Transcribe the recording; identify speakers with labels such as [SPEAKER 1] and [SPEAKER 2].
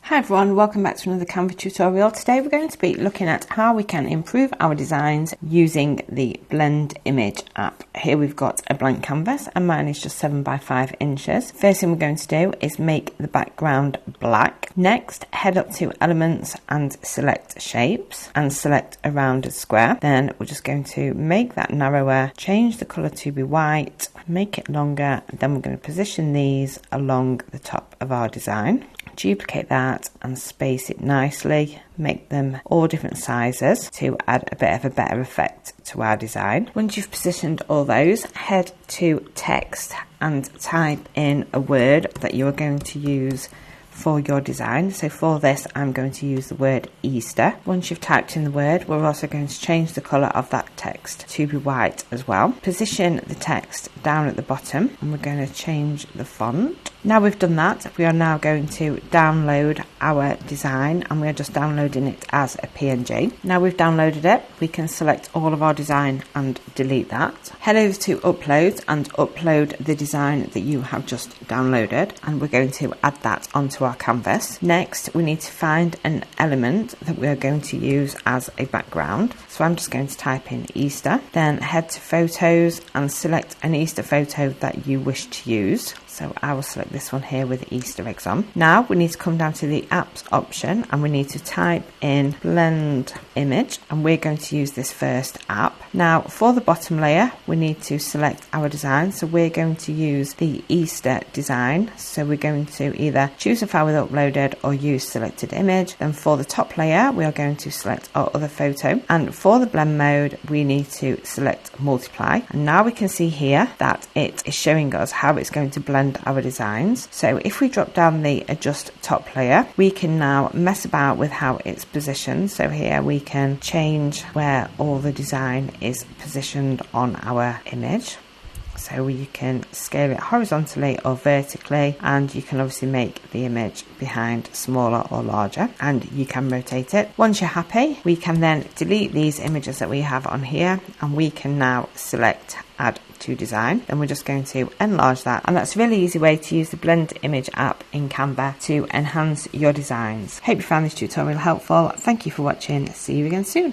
[SPEAKER 1] Hi everyone, welcome back to another Canva tutorial. Today we're going to be looking at how we can improve our designs using the Blend Image app. Here we've got a blank canvas and mine is just 7 by 5 inches. First thing we're going to do is make the background black. Next, head up to Elements and select Shapes and select a rounded square. Then we're just going to make that narrower, change the colour to be white, make it longer, and then we're going to position these along the top of our design. Duplicate that and space it nicely, make them all different sizes to add a bit of a better effect to our design. Once you've positioned all those, head to text and type in a word that you are going to use for your design. So for this I'm going to use the word Easter. Once you've typed in the word, we're also going to change the colour of that text to be white as well. Position the text down at the bottom and we're going to change the font. Now we've done that, we are now going to download our design and we're just downloading it as a PNG. Now we've downloaded it, we can select all of our design and delete that. Head over to Upload and upload the design that you have just downloaded and we're going to add that onto our canvas. Next, we need to find an element that we are going to use as a background. So I'm just going to type in Easter, then head to Photos and select an Easter photo that you wish to use. So I will select this one here with Easter eggs on. Now we need to come down to the apps option and we need to type in Blend Image and we're going to use this first app. Now for the bottom layer we need to select our design, so we're going to use the Easter design. So we're going to either choose a file with uploaded or use selected image. Then for the top layer we are going to select our other photo, and for the blend mode we need to select multiply. And now we can see here that it is showing us how it's going to blend our designs. So if we drop down the adjust top layer, we can now mess about with how it's positioned. So here we can change where all the design is positioned on our image. So you can scale it horizontally or vertically, and you can obviously make the image behind smaller or larger, and you can rotate it. Once you're happy, we can then delete these images that we have on here and we can now select add to design. Then we're just going to enlarge that, and that's a really easy way to use the Blend Image app in Canva to enhance your designs. Hope you found this tutorial helpful. Thank you for watching. See you again soon.